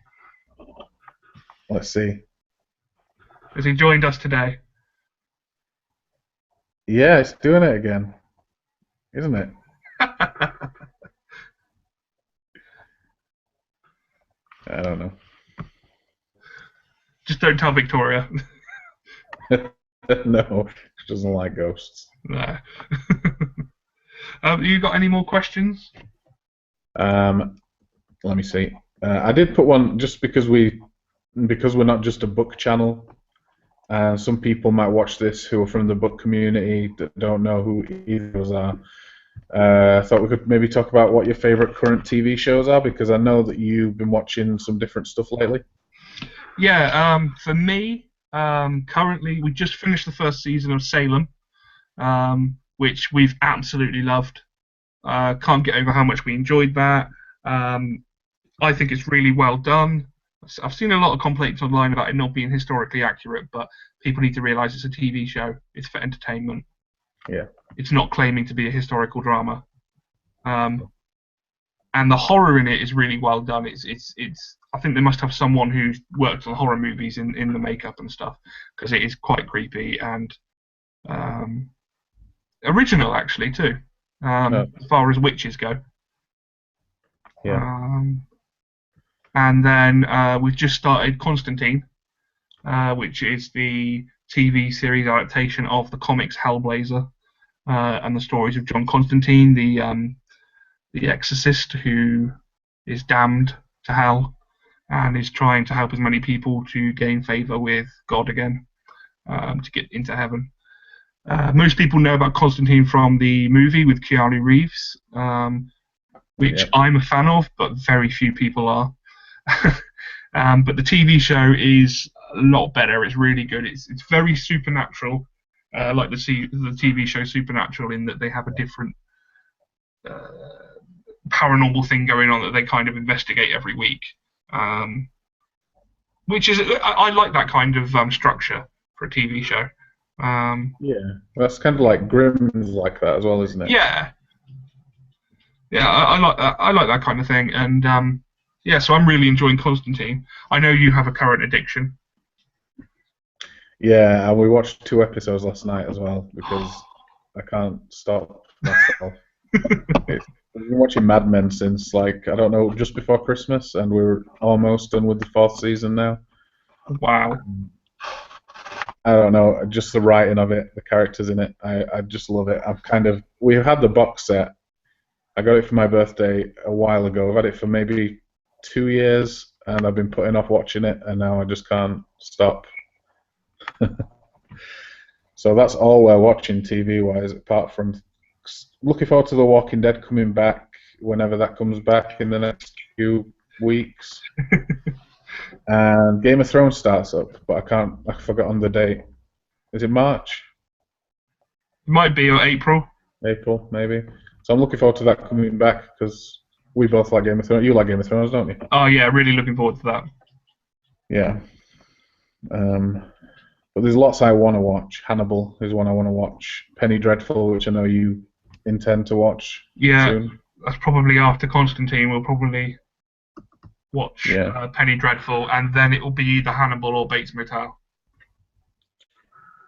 Let's see.
Has he joined us today?
Yeah, it's doing it again, isn't it? I don't know.
Just don't tell Victoria.
No, she doesn't like ghosts.
No. You got any more questions?
Um, Let me see. I did put one just because we're not just a book channel. Some people might watch this who are from the book community that don't know who either of us are. I thought we could maybe talk about what your favorite current TV shows are because I know that you've been watching some different stuff lately.
Yeah, for me, currently we just finished the first season of Salem, which we've absolutely loved. Can't get over how much we enjoyed that. Um, I think it's really well done. I've seen a lot of complaints online about it not being historically accurate, but people need to realise it's a TV show. It's for entertainment.
Yeah.
It's not claiming to be a historical drama. Um, and the horror in it is really well done. It's. I think they must have someone who's worked on horror movies in the makeup and stuff because it is quite creepy and um, original actually too.
No.
As far as witches go.
Yeah.
Um, and then we've just started Constantine, which is the TV series adaptation of the comics Hellblazer and the stories of John Constantine, the exorcist who is damned to hell and is trying to help as many people to gain favor with God again to get into heaven. Most people know about Constantine from the movie with Keanu Reeves, which
Yeah.
I'm a fan of, but very few people are. But the TV show is a lot better. It's really good. It's very supernatural, like the TV show Supernatural, in that they have a different paranormal thing going on that they kind of investigate every week. which is I like that kind of structure for a TV show. Um,
Yeah, that's kind of like Grimm's like that as well, isn't it?
yeah, yeah, I like that. I like that kind of thing, and yeah, so I'm really enjoying Constantine. I know you have a current addiction.
Yeah, and we watched 2 episodes last night as well because I can't stop myself. We've been watching Mad Men since like I don't know, just before Christmas, and we're almost done with the fourth season now.
Wow.
I don't know, just the writing of it, the characters in it, I just love it. We've had the box set. I got it for my birthday a while ago. I've had it for maybe 2 years, and I've been putting off watching it, and now I just can't stop. So that's all we're watching TV wise, apart from looking forward to The Walking Dead coming back whenever that comes back in the next few weeks. And Game of Thrones starts up, but I forgot on the date. Is it March?
It might be or April.
April, maybe. So I'm looking forward to that coming back because we both like Game of Thrones. You like Game of Thrones, don't you?
Oh yeah, really looking forward to that.
Yeah. But there's lots I want to watch. Hannibal is one I want to watch. Penny Dreadful, which I know you intend to watch
Yeah,
soon.
that's probably after Constantine. We'll probably watch
Yeah.
Penny Dreadful, and then it will be either Hannibal or Bates Motel.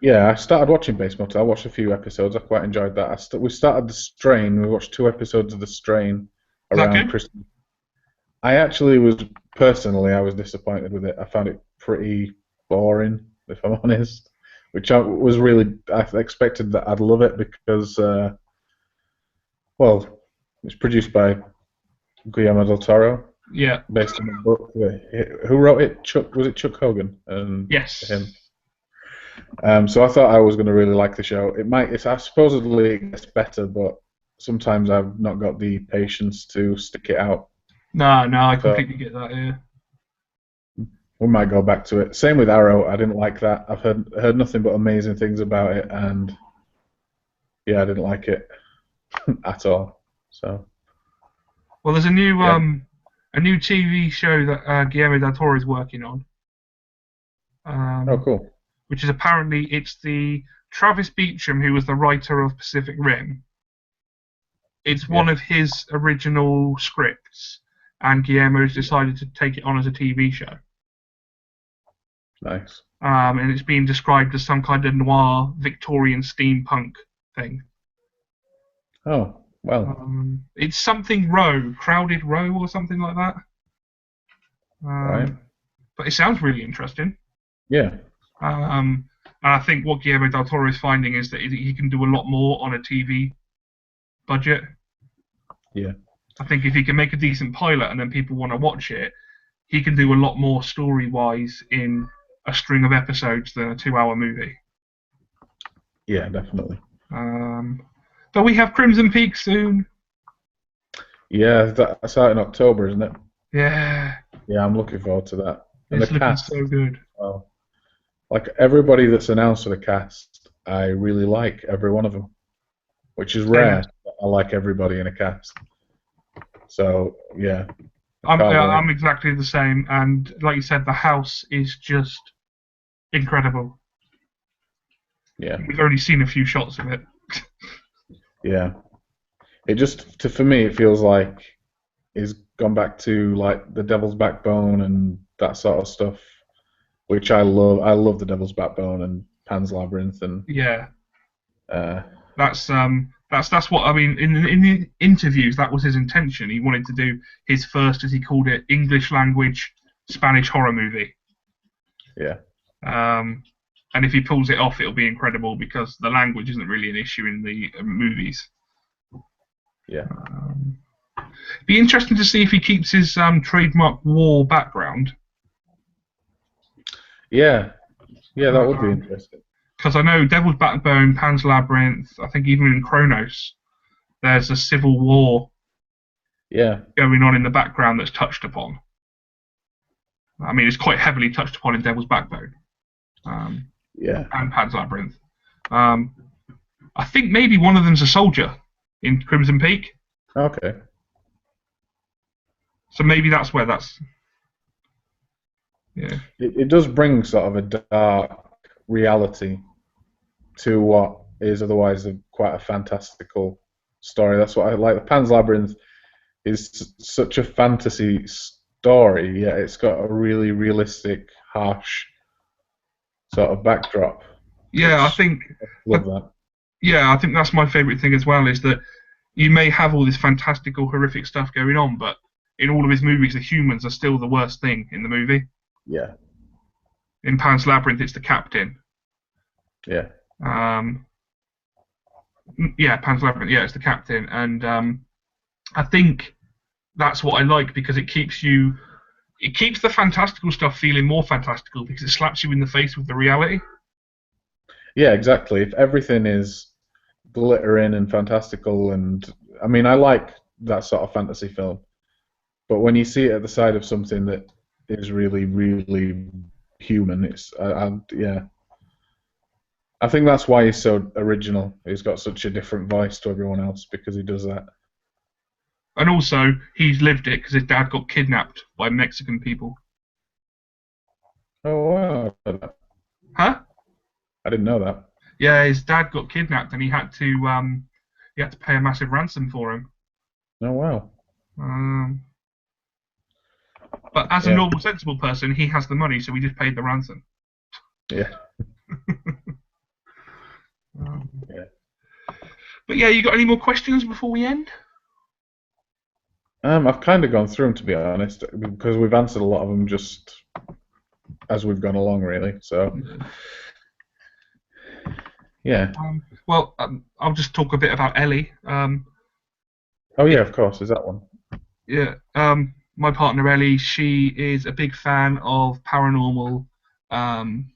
Yeah, I started watching Base Motel. I watched a few episodes. I quite enjoyed that. We started The Strain. We watched 2 episodes of The Strain
Is that
around
good?
Christmas. I was disappointed with it. I found it pretty boring, if I'm honest. I expected that I'd love it because, well, it's produced by Guillermo del Toro,
Yeah.
based on a book. Who wrote it? Was it Chuck Hogan and
Yes.
him? So I thought I was going to really like the show. I supposedly it gets better, but sometimes I've not got the patience to stick it out.
No, I
So
completely get that. Yeah.
we might go back to it. Same with Arrow. I didn't like that. I've heard nothing but amazing things about it, and yeah, I didn't like it at all. So
Well, there's
yeah.
a new TV show that Guillermo del Toro is working on,
Oh,
um,
cool.
which is apparently it's the Travis Beacham who was the writer of Pacific Rim. It's
Yeah,
one of his original scripts, and Guillermo's decided to take it on as a TV show.
nice.
And it's being described as some kind of noir Victorian steampunk thing.
Oh, well,
It's something Row, Crowded Row, or something like that.
right.
But it sounds really interesting.
Yeah,
And I think what Guillermo del Toro is finding is that he can do a lot more on a TV budget.
yeah,
I think if he can make a decent pilot and then people want to watch it, he can do a lot more story-wise in a string of episodes than a 2-hour movie.
yeah, definitely.
But we have Crimson Peak soon.
Yeah, that's out in October, isn't it?
Yeah,
Yeah, I'm looking forward to that. And the
it's looking
cast,
so good.
well, like everybody that's announced for the cast, I really like every one of them, which is
Same.
rare. I like everybody in a cast. So yeah, I
I'm
can't wait.
I'm exactly the same, and like you said, the house is just incredible.
Yeah,
We've only seen a few shots of it.
yeah. For me, it feels like it's gone back to like the Devil's Backbone and that sort of stuff, which I love. I love the Devil's Backbone and Pan's Labyrinth and
Yeah,
uh,
that's what I mean. In the interviews, that was his intention. He wanted to do his first, as he called it, English language Spanish horror movie.
yeah,
Um, and if he pulls it off, it'll be incredible because the language isn't really an issue in the movies.
yeah,
Um, be interesting to see if he keeps his trademark war background.
yeah, yeah. That would be
Because
interesting.
I know Devil's Backbone, Pan's Labyrinth, I think even in Kronos, there's a civil war
Yeah,
going on in the background that's touched upon. I mean, it's quite heavily touched upon in Devil's Backbone
yeah.
and Pan's Labyrinth. Um, I think maybe one of them's a soldier in Crimson Peak,
Okay.
so maybe that's where that's. Yeah.
It does bring sort of a dark reality to what is otherwise quite a fantastical story. That's what I like. The Pan's Labyrinth is such a fantasy story, yet it's got a really realistic, harsh sort of backdrop,
Yeah, I
which
think.
I
I,
love that.
yeah, I think that's my favorite thing as well. Is that you may have all this fantastical, horrific stuff going on, but in all of his movies, the humans are still the worst thing in the movie.
Yeah,
In Pan's Labyrinth, it's the captain.
yeah,
Um, yeah, Pan's Labyrinth. Yeah, it's the captain, and I think that's what I like because it keeps the fantastical stuff feeling more fantastical because it slaps you in the face with the reality.
yeah. Exactly. If everything is glittering and fantastical, and I mean, I like that sort of fantasy film, but when you see it at the side of something that is really, really human, yeah. I think that's why he's so original. He's got such a different voice to everyone else because he does that.
And also, he's lived it because his dad got kidnapped by Mexican people.
Oh wow,
Huh?
I didn't know that.
Yeah, his dad got kidnapped and he had to pay a massive ransom for him.
Oh wow.
Um, but as a
Yeah,
normal, sensible person, he has the money, so he just paid the ransom.
yeah,
Um,
yeah.
but yeah, you got any more questions before we end?
I've kind of gone through them to be honest, because we've answered a lot of them just as we've gone along, really. So yeah.
I'll just talk a bit about Ellie.
Oh
It,
yeah, of course. Is that one?
yeah, my partner Ellie, she is a big fan of paranormal, um,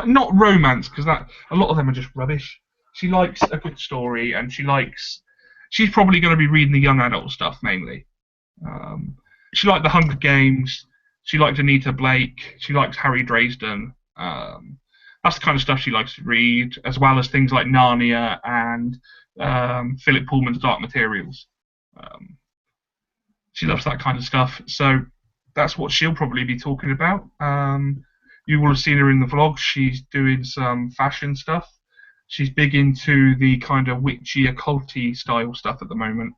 not romance because that a lot of them are just rubbish. She likes a good story, and she's probably going to be reading the young adult stuff mainly. Um, she liked the Hunger Games. She liked Anita Blake. She likes Harry Dresden. That's the kind of stuff she likes to read, as well as things like Narnia and Philip Pullman's Dark Materials. Um, she
Yeah.
loves that kind of stuff. So that's what she'll probably be talking about. You will have seen her in the vlog. She's doing some fashion stuff. She's big into the kind of witchy, occulty style stuff at the moment,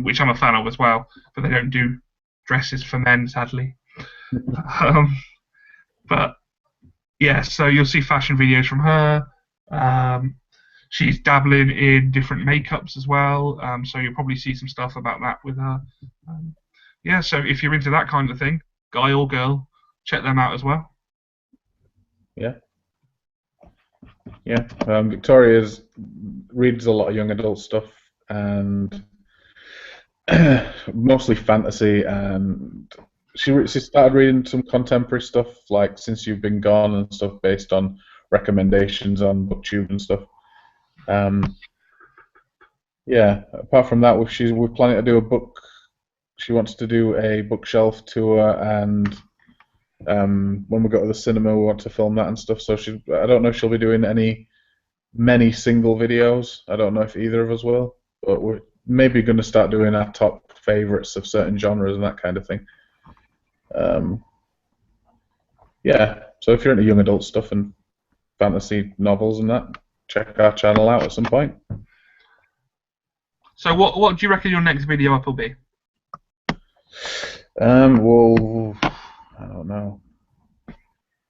which I'm a fan of as well. But they don't do dresses for men, sadly. Um, but yeah, so you'll see fashion videos from her. Um, she's dabbling in different makeups as well, so you'll probably see some stuff about that with her. Um, yeah, so if you're into that kind of thing, guy or girl, check them out as well.
Yeah. Yeah. Victoria's reads a lot of young adult stuff and mostly fantasy, and she started reading some contemporary stuff like Since You've Been Gone and stuff based on recommendations on BookTube and stuff. Um, yeah. Apart from that, we're planning to do a book. She wants to do a bookshelf tour, and when we go to the cinema, we want to film that and stuff. So I don't know if she'll be doing many single videos. I don't know if either of us will, but we're maybe going to start doing our top favorites of certain genres and that kind of thing. Um, yeah, so if you're into young adult stuff and fantasy novels and that, check our channel out at some point.
So what do you reckon your next video up will be?
Well, I don't know.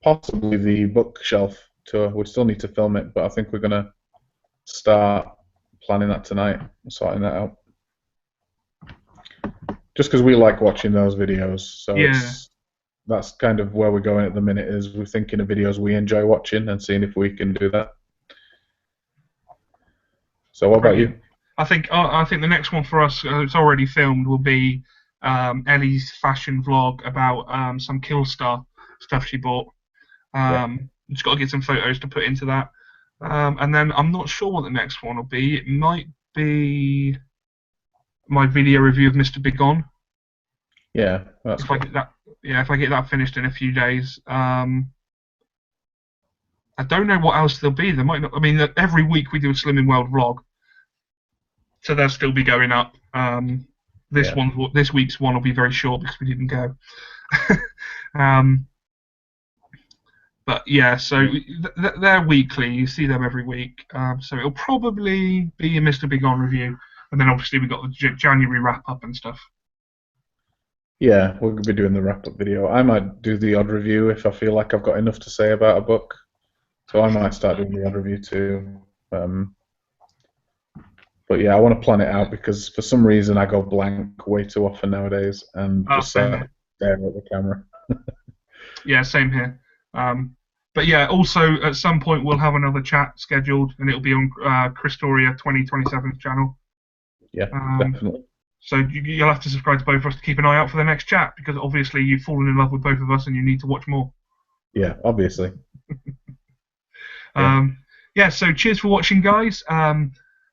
Possibly the bookshelf tour. We still need to film it, but I think we're going to start planning that tonight and sorting that out. Just because we like watching those videos, so
Yeah.
that's kind of where we're going at the minute. Is we're thinking of videos we enjoy watching and seeing if we can do that. So what about
Brilliant.
you?
I think the next one for us, it's already filmed, will be Ellie's fashion vlog about some Killstar stuff she bought.
Yeah,
Just got to get some photos to put into that. And then I'm not sure what the next one will be. It might be my video review of Mr. Big On.
yeah, that's
If I
good.
get that, yeah, if I get that finished in a few days. I don't know what else there'll be. There might not. I mean, every week we do a Slimming World vlog, so they'll still be going up.
Yeah,
This week's one will be very short because we didn't go. um, But yeah, so
Yeah.
they're weekly. You see them every week. So it'll probably be a Mr. Big On review, and then obviously we got the January wrap up and stuff.
Yeah, we'll be doing the wrap up video. I might do the odd review if I feel like I've got enough to say about a book. So I might start doing the odd review too. Um, but yeah, I want to plan it out because for some reason I go blank way too often nowadays and
Oh,
just
same
start
here.
staring at the camera.
Yeah, same here. Um, but yeah, also at some point we'll have another chat scheduled, and it'll be on Christoria 2027's channel.
Yeah,
Um,
definitely.
so you'll have to subscribe to both of us to keep an eye out for the next chat because obviously you've fallen in love with both of us and you need to watch more.
Yeah, obviously. Yeah,
Um, yeah, so cheers for watching, guys.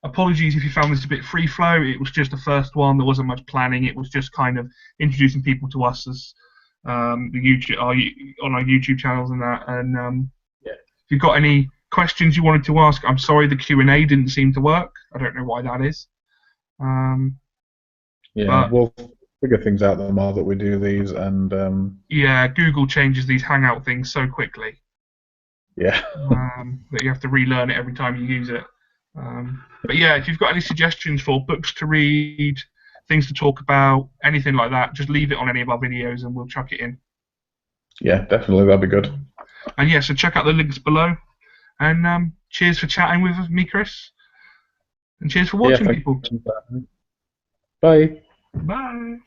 Apologies if you found this a bit free flow. It was just the first one. There wasn't much planning. It was just kind of introducing people to us as the YouTube on our YouTube channels and that. And
yeah,
if you've got any questions you wanted to ask, I'm sorry the Q&A didn't seem to work. I don't know why that is. Um,
yeah.
but
We'll figure things out the more that we do these, and
yeah, Google changes these Hangout things so quickly
yeah,
that you have to relearn it every time you use it. But yeah, if you've got any suggestions for books to read, things to talk about, anything like that, just leave it on any of our videos and we'll chuck it in.
yeah, definitely that'd be good.
And yeah, so check out the links below. And cheers for chatting with me, Chris. And cheers for
Yeah,
watching,
thank
people.
you. Bye.
Bye.